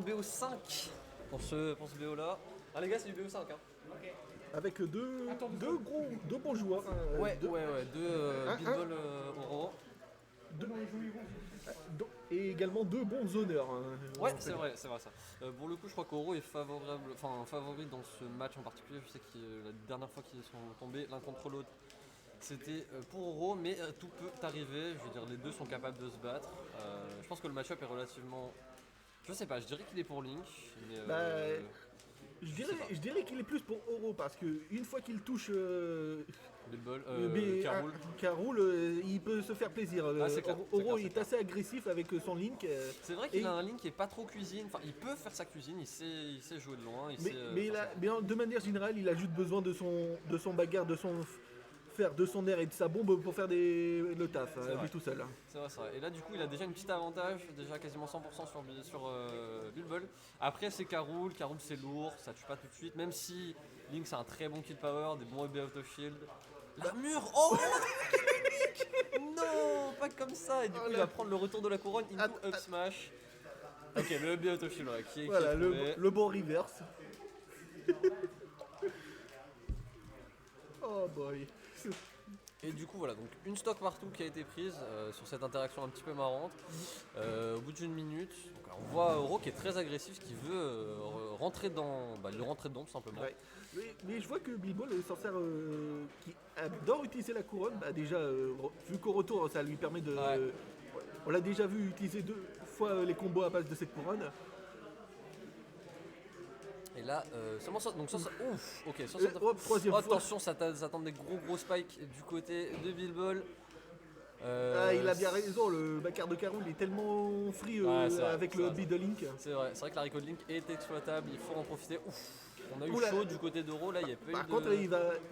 BO5 pour ce BO là. Ah les gars, c'est du BO5 hein. Avec deux bons joueurs. Ouais, deux- deux Bidball Oro. deux- et également deux bons honneurs. Ouais, en c'est fait. vrai ça. Pour le coup, je crois qu'Oro est favori dans ce match en particulier. Je sais que la dernière fois qu'ils sont tombés l'un contre l'autre, c'était pour Oro, mais tout peut arriver. Je veux dire, les deux sont capables de se battre. Je pense que le match-up est relativement. Je sais pas, je dirais qu'il est pour Link, mais Bah, sais pas. je dirais qu'il est plus pour Oro parce que une fois qu'il touche Bidball, B- Carroul. Caroul, il peut se faire plaisir. Ah, c'est clair, Oro c'est est clair. assez agressif avec son Link. C'est vrai qu'il a un Link qui est pas trop cuisine. Enfin, il peut faire sa cuisine, il sait jouer de loin. De manière générale, il a juste besoin de son bagarre, de son air et de sa bombe pour faire le taf, vrai. lui tout seul. C'est vrai. Et là, du coup, il a déjà une petite avantage, déjà quasiment 100% sur Bidball. Après, c'est Carroul. Carroul, c'est lourd, ça tue pas tout de suite. Même si Link, c'est un très bon kill power, des bons EB out of shield. L'armure. Oh non, pas comme ça. Et du coup, il va prendre le retour de la couronne into up smash. Ok, le EB out of shield, ouais, qui est Voilà, trouvé. le bon reverse. Oh boy. Et du coup voilà, donc une stock partout qui a été prise sur cette interaction un petit peu marrante. Au bout d'une minute, donc, on voit Oro qui est très agressif, qui veut rentrer dans. Lui rentrer dedans tout simplement. Ouais. Mais je vois que Bidball s'en sert, qui adore utiliser la couronne. Bah déjà, vu qu'au retour, ça lui permet de. Ouais. On l'a déjà vu utiliser 2 fois les combos à base de cette couronne. Et là, seulement ça. Donc ça. Ouf, ok, ça. Troisième fois. Attention, ça t'attend des gros spikes du côté de Bidball. Ah, il a bien raison, le backer de Caroul est tellement free Ouais, c'est vrai, avec c'est le vrai. beat de Link. C'est vrai que la Recall Link est exploitable, il faut en profiter. Ouf, on a eu Oula. chaud du côté d'Euro, là il n'y a pas Par eu de. contre,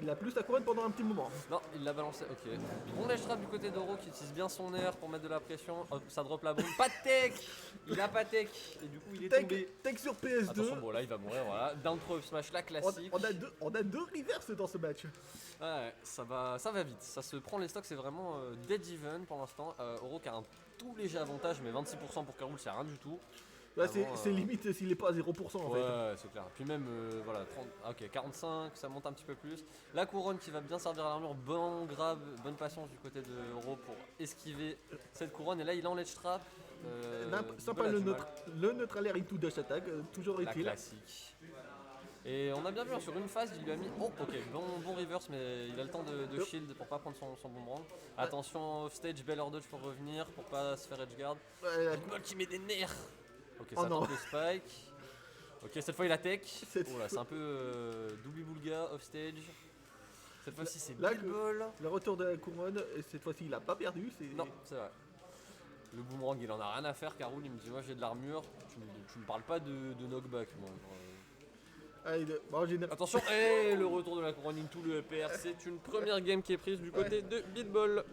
il a plus la couronne pendant un petit moment. Non, il l'a balancé, ok. Bon ledge trap du côté d'Oro qui utilise bien son air pour mettre de la pression. Hop, ça drop la bombe. Pas de tech. Il a pas tech. Et du coup, il est tombé. Tech sur PS2. Attention, bon là il va mourir, voilà. Down throw up smash, la classique. On a deux reverses dans ce match. Ouais, ça va vite. Ça se prend les stocks, c'est vraiment dead even pour l'instant. Oro qui a un tout léger avantage, mais 26% pour Caroul, c'est rien du tout. Là, Vraiment, c'est limite s'il est pas à 0% en fait. Ouais, c'est clair. Puis même, voilà, 30, ok, 45, ça monte un petit peu plus. La couronne qui va bien servir à l'armure, bon grab, bonne patience du côté de Oro pour esquiver cette couronne. Et là, il est en ledge trap. Sympa Bidball a le neutral air into dash attack, toujours la est-il. classique. Et on a bien vu, hein, sur une phase, il lui a mis. Oh, ok, bon reverse, mais il a le temps de shield pour pas prendre son boomerang. Attention, off stage, belle dodge pour revenir, pour pas se faire edgeguard. Ouais, Bidball qui met des nerfs. Ok, Oh ça non. tente le spike. Ok, cette fois il a tech. Cette Oh là, c'est un peu double boulga off stage. Cette fois-ci c'est là, Bidball. le retour de la couronne, et cette fois-ci il a pas perdu. Non, c'est vrai. Le boomerang il en a rien à faire. Caroul il me dit moi j'ai de l'armure. Tu me parles pas de knockback moi. En général, Attention, et le retour de la couronne into le EPR. C'est une première game qui est prise du côté de Bidball.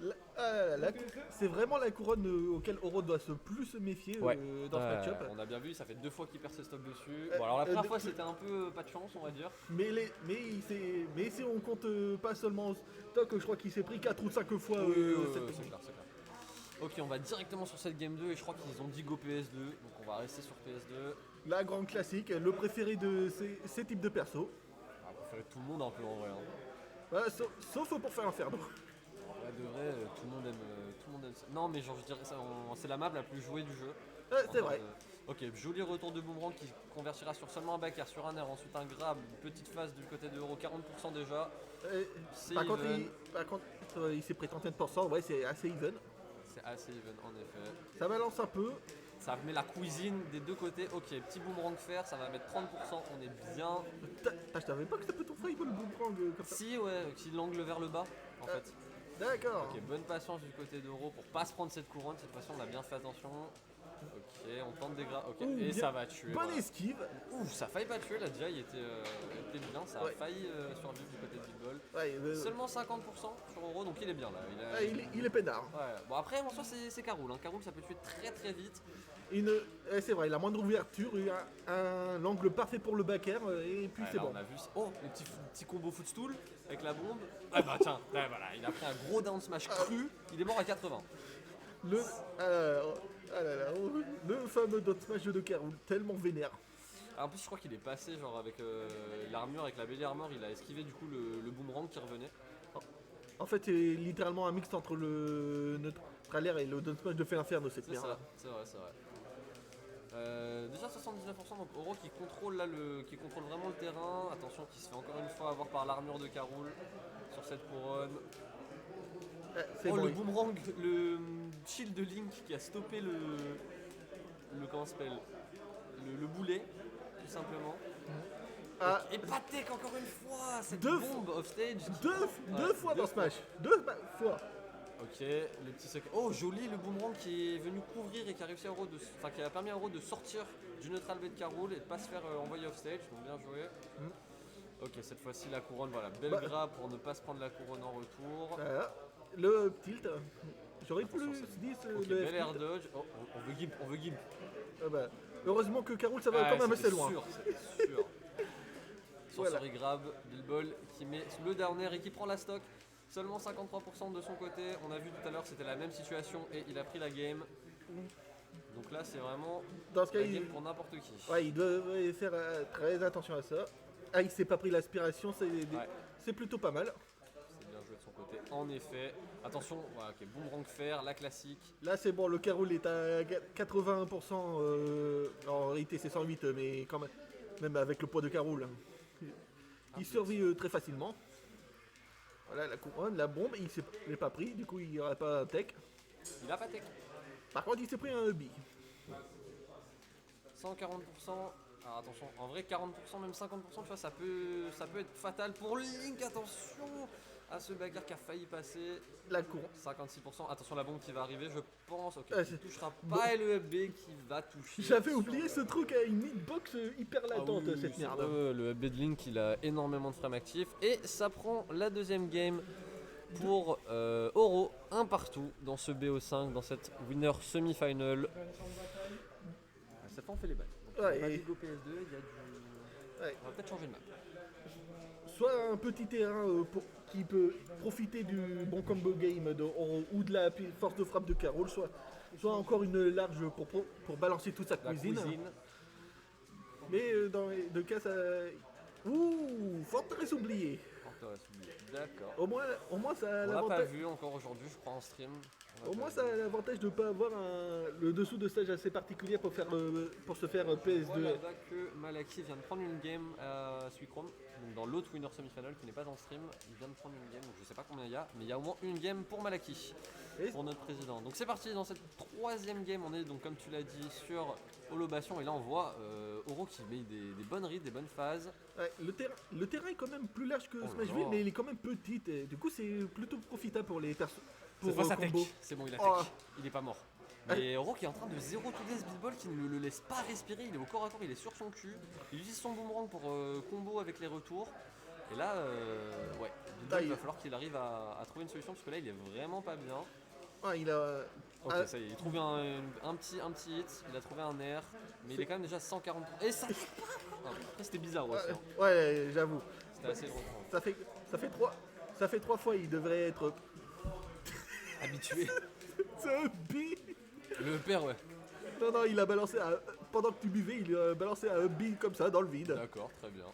c'est vraiment la couronne auquel Oro doit plus se méfier dans ce match-up. On a bien vu, ça fait 2 fois qu'il perd ses stocks dessus. Bon alors la première fois c'était un peu pas de chance on va dire. Mais si on compte pas seulement stock, je crois qu'il s'est pris 4 ou 5 fois cette c'est clair, c'est clair. Ok, on va directement sur cette game 2 et je crois qu'ils ont dit go PS2, donc on va rester sur PS2. La grande classique, le préféré de ces types de persos. On va préférer tout le monde un peu en vrai. Hein. Voilà, sauf pour faire Inferno. En vrai de vrai, tout le monde aime ça. Non mais genre je dirais ça, c'est la map la plus jouée du jeu. C'est vrai. Ok, joli retour de boomerang qui convertira sur seulement un back air, sur un air, ensuite un grab, une petite phase du côté de Euro, 40% déjà. C'est Par contre, even. il s'est pris 31%, ouais, c'est assez even. C'est assez even en effet. Ça balance un peu. Ça met la cuisine des deux côtés. Ok, petit boomerang fer, ça va mettre 30%, on est bien. Je savais pas que ça peut ton fireball le boomerang comme ça. Si ouais, qui l'angle vers le bas en fait. D'accord. Ok, bonne patience du côté d'Euro pour pas se prendre cette couronne. Cette fois-ci, on a bien fait attention. Ok, on tente des gras. Ok, Ouh, et bien. ça va tuer. Bonne voilà. esquive. Ouh, ça a failli pas tuer là déjà, il était bien. Ça a failli survivre du côté de Bidball. Ouais, Seulement 50% sur Euro, donc il est bien là. il est peinard. Ouais. Bon, après, en soi, c'est Caroul. Hein. Caroul, ça peut tuer très vite. C'est vrai, la moindre ouverture, l'angle parfait pour le back air, et puis Ouais, c'est là, bon. on a vu. Oh, le petit combo footstool avec la bombe. Ah bah tiens, ouais, voilà, il a pris un gros down smash cru. Il est mort à 80. Ah là là, le fameux dot smash de Karul, tellement vénère. En plus, je crois qu'il est passé genre avec l'armure, avec la belly armor, il a esquivé du coup le boomerang qui revenait. En fait, c'est littéralement un mix entre le neutral air et le dot smash de Feu Inferno cette C'est merde. ça, c'est vrai, c'est vrai. Déjà 79%, donc Oro qui contrôle là qui contrôle vraiment le terrain. Attention, qui se fait encore une fois avoir par l'armure de Karul sur cette couronne. C'est Oh, bon, le boomerang, le shield de Link qui a stoppé le comment ça s'appelle, le boulet, tout simplement. Ah, Et Patek encore une fois, cette Deux bombe offstage. deux fois dans Smash. Deux fois. Ok, le petit secret. Oh, joli le boomerang qui est venu couvrir et qui a réussi à Oro qui a permis à Oro de sortir du neutral B de Karul et de pas se faire envoyer offstage. Donc bien joué. Ok, cette fois-ci la couronne, voilà, belle Bah. grab pour ne pas se prendre la couronne en retour. Voilà. Le tilt. J'aurais Attention, plus ça- dit Ok, le bel F air tilt. dodge. Oh, on veut gimp, on veut gimp. Bah, heureusement que Karul ça va Ah, quand même c'était assez loin. sûr, c'était sûr. Voilà. Sorcery grab, Bilbol qui met le dernier et qui prend la stock. Seulement 53% de son côté. On a vu tout à l'heure, c'était la même situation et il a pris la game. Donc là, c'est vraiment Dans ce cas, la game pour n'importe qui. ouais, il devrait faire très attention à ça. Ah, il s'est pas pris l'aspiration, Ouais. c'est plutôt pas mal. C'est bien joué de son côté. En effet, attention, voilà, ok, boomerang fer, la classique. Là, c'est bon, le Karul est à 81%. En réalité, c'est 108, mais quand même, même avec le poids de Karul, il survit très facilement. Voilà, la couronne, la bombe, il s'est pas pris, du coup, il n'y aura pas un tech. Il a pas tech. Par contre, il s'est pris un hubby. 140%. Alors attention, en vrai 40%, même 50%, tu vois, ça peut être fatal pour Link. Attention à ce bagarre qui a failli passer. La couronne. 56%, attention la bombe qui va arriver, je pense. Ok, Ah, qui ne c'est- touchera bon. pas et le FB qui va toucher. J'avais oublié ce truc à une hitbox hyper Ah latente, oui, cette c'est- merde. le FB de Link, il a énormément de frames actifs. Et ça prend la deuxième game pour Oro, un partout dans ce BO5, dans cette winner semi-final. Cette fois on fait les balles. Donc, Ouais, il y a et- du Go PS2, il y a du... Ouais. On va peut-être changer de map. Soit un petit terrain qui peut profiter du bon combo game de Oro ou de la force de frappe de Karol, soit encore une large pour balancer toute sa La cuisine. cuisine. Mais dans les deux cas, ça. Ouh, forteresse oubliée. Forteresse oubliée. D'accord. Au moins ça a On l'a pas l'avantage. vu encore aujourd'hui, je crois, en stream. On l'a Au pas moins vu. ça a l'avantage de ne pas avoir le dessous de stage assez particulier pour se faire PS2. Voilà bah, que Malaki vient de prendre une game à Suichrome, donc dans l'autre winner semi-final qui n'est pas en stream. Il vient de prendre une game, donc je sais pas combien il y a, mais il y a au moins une game pour Malaki, Et- pour notre président. Donc c'est parti dans cette troisième game. On est donc, comme tu l'as dit, sur Holobation et là on voit Oro qui met des bonnes reads, des bonnes phases. Ouais, le terrain est quand même plus large que Oh là Smashville, là. mais il est quand même petit. Et du coup, c'est plutôt profitable pour les personnes. Cette fois ça tech, c'est bon, il a tech, Oh. il est pas mort. Mais Oro qui est en train de 0 to death Beatball qui ne le laisse pas respirer, il est au corps à corps, il est sur son cul, il utilise son boomerang pour combo avec les retours. Et là, ouais, Beatball, il va falloir qu'il arrive à trouver une solution parce que là il est vraiment pas bien. Ah, il a. Ok, Ah. ça y est, il trouve un petit hit, il a trouvé un air, mais il est quand même déjà 140. Et ça après c'était bizarre aussi, hein. Ouais, j'avoue. C'était assez drôle. Ça fait trois fois, il devrait être. Habitué. C'est un B. Le père, ouais. Non, il a balancé pendant que tu buvais, il a balancé un B comme ça dans le vide. D'accord, très bien.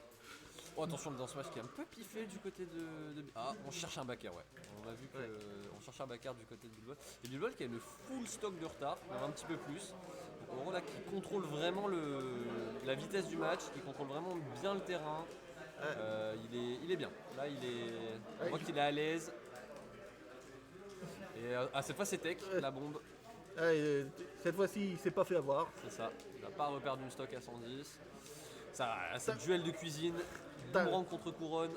Oh, attention, dans ce match qui est un peu piffé du côté de... Ah, on cherche un backer, ouais. On a vu qu'on cherche un backer du côté de Bilbol. Et Bilbol qui a une full stock de retard, même un petit peu plus. Donc, Oro là qui contrôle vraiment la vitesse du match, qui contrôle vraiment bien le terrain. Il est bien. Là, on voit qu'il est à l'aise. Et cette fois, c'est tech, la bombe. Ouais, cette fois-ci, il s'est pas fait avoir. C'est ça. Il n'a pas reperdu une stock à 110. Ça, c'est le duel de cuisine. T'as- Boomerang contre couronne.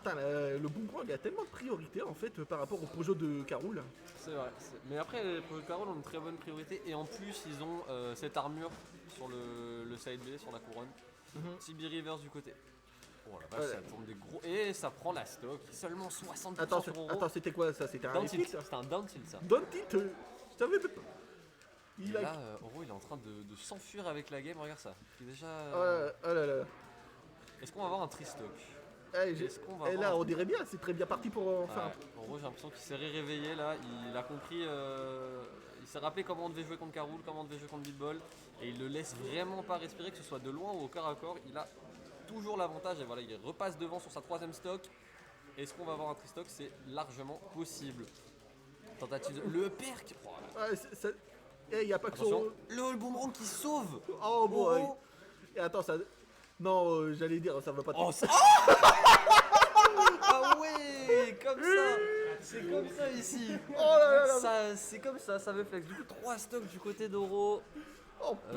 Putain, le boomerang a tellement de priorité en fait par rapport au projet de Karul. C'est vrai. Mais après, les projets de Carole ont une très bonne priorité. Et en plus, ils ont cette armure sur le side B, sur la couronne. Tibi Rivers du côté. Oh la vache, Ouais. ça tourne des gros. Et ça prend la stock. Seulement 60% Attends, sur Oro. attends, c'était quoi ça? C'était un Down repeat tilt. C'était un down tilt ça. Don't it Je savais même pas. Et Il a. là, Oro il est en train de s'enfuir avec la game. Regarde ça. Il est déjà. Oh là là. Est-ce qu'on va avoir un tristock? Est-ce qu'on va Et là, avoir- on dirait bien, c'est très bien parti pour enfin. Ouais, Oro, j'ai l'impression qu'il s'est réveillé là. Il a compris. Il Il s'est rappelé comment on devait jouer contre Caroul, comment on devait jouer contre Beatball. Et il le laisse vraiment pas respirer, que ce soit de loin ou au corps à corps. Il a toujours l'avantage et voilà, il repasse devant sur sa 3ème stock. Est-ce qu'on va avoir un tri-stock? C'est largement possible. Tentative de... Le perk. Oh, là. Ouais, il n'y a pas que Attention, son... le boomerang qui sauve. Oh bon, ouais. Oh. Et attends, ça... Non, j'allais dire, ça va pas... Oh, ah ouais, comme ça. C'est comme ça ici. Oh là là là. Ça, c'est comme ça veut flex. Du coup, 3 stocks du côté d'Oro. Oh,